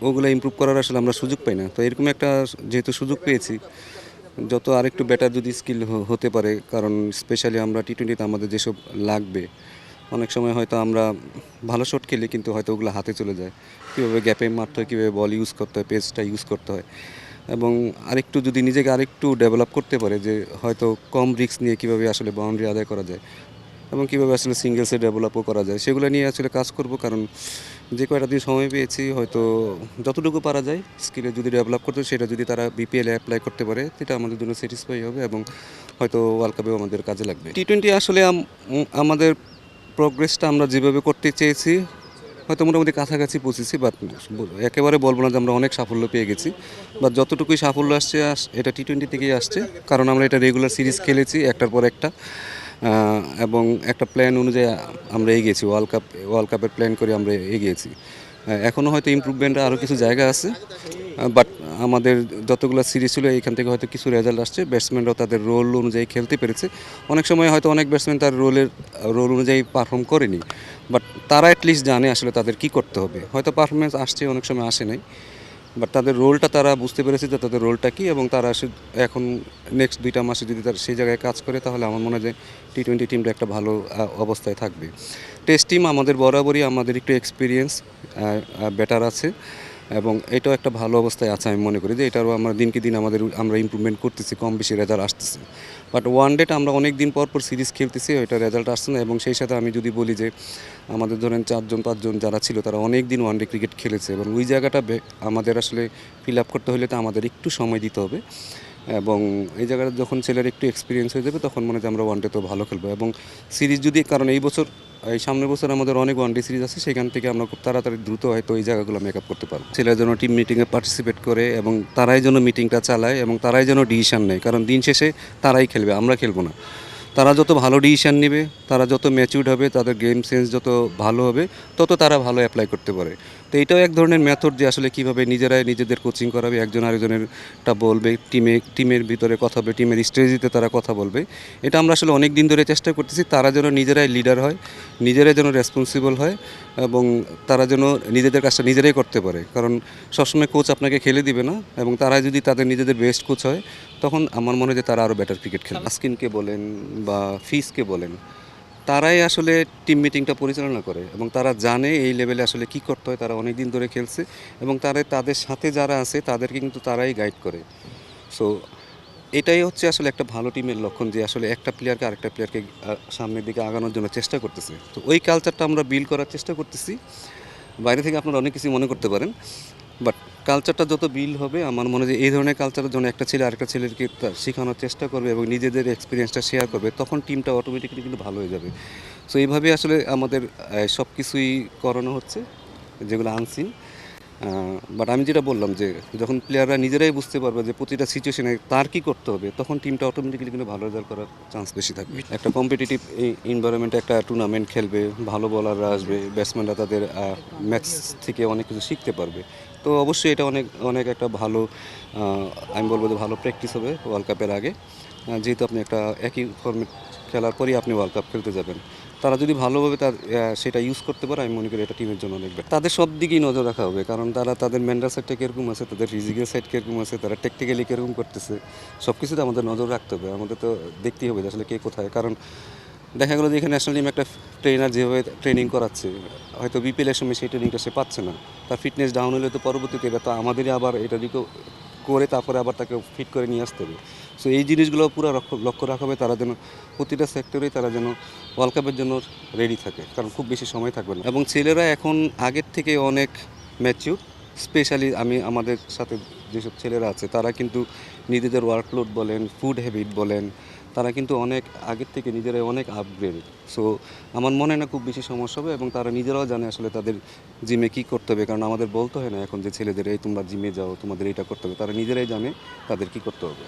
ওগুলো ইমপ্রুভ করার আসলে আমরা সুযোগ পাই না। তো এরকম একটা যেহেতু সুযোগ পেয়েছি, যত আরেকটু বেটার যদি স্কিল হতে পারে, কারণ স্পেশালি আমরা টি-20তে আমাদের যেসব লাগবে, অনেক সময় হয়তো আমরা ভালো শট খেলি কিন্তু হয়তো ওগুলো হাতে চলে যায়। কীভাবে গ্যাপে মারতে হয়, কীভাবে বল ইউজ করতে হয়, পেসটা ইউজ করতে হয়, এবং আরেকটু যদি নিজেকে আরেকটু ডেভেলপ করতে পারে যে হয়তো কম রিস্ক নিয়ে কীভাবে আসলে বাউন্ডারি আদায় করা যায় এবং কীভাবে আসলে সিঙ্গেলসে ডেভেলপও করা যায়, সেগুলো নিয়ে আসলে কাজ করব। কারণ যে কয়টা দিন সময় পেয়েছি, হয়তো যতটুকু পারা যায় স্কিলে যদি ডেভেলপ করতে, সেটা যদি তারা বিপিএলে অ্যাপ্লাই করতে পারে, সেটা আমাদের জন্য স্যাটিসফাই হবে এবং হয়তো ওয়ার্ল্ড কাপেও আমাদের কাজে লাগবে। টি-20 আসলে আমাদের প্রোগ্রেসটা আমরা যেভাবে করতে চেয়েছি হয়তো মোটামুটি কাছাকাছি পৌঁছেছি, বাট একেবারে বলবো না যে আমরা অনেক সাফল্য পেয়ে গেছি। বাট যতটুকুই সাফল্য আসছে এটা টি-20 থেকেই আসছে, কারণ আমরা এটা রেগুলার সিরিজ খেলেছি একটার পর একটা, এবং একটা প্ল্যান অনুযায়ী আমরা এগিয়েছি। ওয়ার্ল্ড কাপের প্ল্যান করে আমরা এগিয়েছি। এখনও হয়তো ইমপ্রুভমেন্টের আরও কিছু জায়গা আছে, বাট আমাদের যতগুলো সিরিজ ছিল এখান থেকে হয়তো কিছু রেজাল্ট আসছে। ব্যাটসম্যানরাও তাদের রোল অনুযায়ী খেলতে পেরেছে। অনেক সময় হয়তো অনেক ব্যাটসম্যান তার রোল অনুযায়ী পারফর্ম করেনি, বাট তারা অ্যাটলিস্ট জানে আসলে তাদের কী করতে হবে। হয়তো পারফরমেন্স আসছে, অনেক সময় আসে নাই, বাট তাদের রোলটা তারা বুঝতে পেরেছে যে তাদের রোলটা কী, এবং তারা এখন নেক্সট 2টা মাসে যদি তারা সেই জায়গায় কাজ করে, তাহলে আমার মনে হয় যে টি-20 টিমটা একটা ভালো অবস্থায় থাকবে। টেস্ট টিম আমাদের বরাবরই আমাদের একটু এক্সপিরিয়েন্স বেটার আছে, এবং এটাও একটা ভালো অবস্থায় আছে। আমি মনে করি যে এটারও আমরা দিনকে দিন আমরা ইমপ্রুভমেন্ট করতেছি, কম বেশি রেজাল্ট আসতেছে। বাট ওয়ান ডেটা আমরা অনেক দিন পর সিরিজ খেলতেছি, ওইটা রেজাল্ট আসছে না। এবং সেই সাথে আমি যদি বলি যে আমাদের ধরেন 4-5 জন যারা ছিল তারা অনেক দিন ওয়ান ডে ক্রিকেট খেলেছে, এবং ওই জায়গাটা আমাদের আসলে ফিল আপ করতে হলে তো আমাদের একটু সময় দিতে হবে, এবং এই জায়গাটা যখন ছেলের একটু এক্সপিরিয়েন্স হয়ে যাবে তখন মনে হয় আমরা ওয়ান ডে তো ভালো খেলবো। এবং সিরিজ যদি, কারণ এই সামনের বছর আমাদের অনেক ওয়ান ডে সিরিজ আছে, সেখান থেকে আমরা খুব তাড়াতাড়ি দ্রুত হয়তো ওই জায়গাগুলো মেক আপ করতে পারবো। ছেলেরা যেন টিম মিটিংয়ে পার্টিসিপেট করে এবং তারাই যেন মিটিংটা চালায় এবং তারাই যেন ডিসিশন নেয়, কারণ দিন শেষে তারাই খেলবে, আমরা খেলবো না। তারা যত ভালো ডিসিশন নেবে, তারা যত ম্যাচিউরড হবে, তাদের গেম সেন্স যত ভালো হবে, তত তারা ভালো অ্যাপ্লাই করতে পারে। তো এটাও এক ধরনের মেথড যে আসলে কীভাবে নিজেরাই নিজেদের কোচিং করাবে, একজন আরেকজনেরটা বলবে, টিমের ভিতরে কথা হবে, টিমের স্ট্র্যাটেজিতে তারা কথা বলবে। এটা আমরা আসলে অনেক দিন ধরে চেষ্টা করতেছি। তারা যেন নিজেরাই লিডার হয়, নিজেরাই যেন রেসপন্সিবল হয়, এবং তারা যেন নিজেদের কাজটা নিজেরাই করতে পারে। কারণ সবসময় কোচ আপনাকে খেলে দিবে না, এবং তারা যদি তাদের নিজেদের বেস্ট কোচ হয়, তখন আমার মনে হয় যে তারা আরও বেটার ক্রিকেট খেলে। আস্কিনকে বলেন বা ফিসকে বলেন, তারাই আসলে টিম মিটিংটা পরিচালনা করে, এবং তারা জানে এই লেভেলে আসলে কী করতে হয়। তারা অনেক দিন ধরে খেলছে, এবং তাদের সাথে যারা আছে তাদেরকে কিন্তু তারাই গাইড করে। সো এটাই হচ্ছে আসলে একটা ভালো টিমের লক্ষণ, যে আসলে একটা প্লেয়ারকে আরেকটা প্লেয়ারকে সামনের দিকে আগানোর জন্য চেষ্টা করতেছে। তো ওই কালচারটা আমরা বিল্ড করার চেষ্টা করতেছি। বাইরে থেকে আপনারা অনেক কিছু মনে করতে পারেন, বাট কালচারটা যত বিল্ড হবে, আমার মনে হয় যে এই ধরনের কালচারের জন্য একটা ছেলে আরেকটা ছেলেকে শেখানোর চেষ্টা করবে এবং নিজেদের এক্সপিরিয়েন্সটা শেয়ার করবে, তখন টিমটা অটোমেটিক্যালি কিন্তু ভালো হয়ে যাবে। সো এইভাবেই আসলে আমাদের সব কিছুই করানো হচ্ছে, যেগুলো আনসিন। বাট আমি যেটা বললাম যে যখন প্লেয়াররা নিজেরাই বুঝতে পারবে যে প্রতিটা সিচুয়েশনে তার কী করতে হবে, তখন টিমটা অটোমেটিক্যালি কিন্তু ভালো রেজাল্ট করার চান্স বেশি থাকবে। একটা কম্পিটিটিভ এনভায়রনমেন্টে একটা টুর্নামেন্ট খেলবে, ভালো বলাররা আসবে, ব্যাটসম্যানরা তাদের ম্যাচ থেকে অনেক কিছু শিখতে পারবে। তো অবশ্যই এটা অনেক অনেক একটা ভালো, আমি বলবো যে ভালো প্র্যাকটিস হবে ওয়ার্ল্ড কাপের আগে, যেহেতু আপনি একটা একই ফর্মেট খেলার পরই আপনি ওয়ার্ল্ড কাপ খেলতে যাবেন। তারা যদি ভালোভাবে সেটা ইউজ করতে পারে, আমি মনে করি এটা টিমের জন্য অনেক বেটার। তাদের সব দিকেই নজর রাখা হবে, কারণ তারা তাদের মেন্টাল সাইডটা কীরকম আছে, তাদের ফিজিক্যাল সাইড কীরকম আছে, তারা টেকনিক্যালি কীরকম করতেছে, সব কিছুতে আমাদের নজর রাখতে হবে। আমাদের তো দেখতেই হবে যে আসলে কে কোথায়। কারণ দেখা গেলো যে এখানে ন্যাশনাল টিম একটা ট্রেনার যেভাবে ট্রেনিং করাচ্ছে, হয়তো বিপিএলের সময় সেই ট্রেনিংটা সে পাচ্ছে না, তার ফিটনেস ডাউন হলে তো পরবর্তীতে এটা তো আমাদেরই আবার এটা করে তারপরে আবার তাকে ফিট করে নিয়ে আসতে হবে। সো এই জিনিসগুলো পুরো লক্ষ্য রাখা হবে, তারা যেন প্রতিটা সেক্টরেই তারা যেন ওয়ার্ল্ড কাপের জন্য রেডি থাকে, কারণ খুব বেশি সময় থাকবে না। এবং ছেলেরা এখন আগের থেকে অনেক ম্যাচিউর। স্পেশালি আমাদের সাথে যেসব ছেলেরা আছে, তারা কিন্তু নিজেদের ওয়ার্কলোড বলেন, ফুড হ্যাবিট বলেন, তারা কিন্তু অনেক আগের থেকে নিজেরাই অনেক আপগ্রেডেড। সো আমার মনে হয় না খুব বেশি সমস্যা হবে, এবং তারা নিজেরাও জানে আসলে তাদের জিমে কী করতে হবে। কারণ আমাদের বলতে হয় না এখন যে ছেলেদের এই তোমরা জিমে যাও, তোমাদের এইটা করতে হবে, তারা নিজেরাই জানে তাদের কী করতে হবে।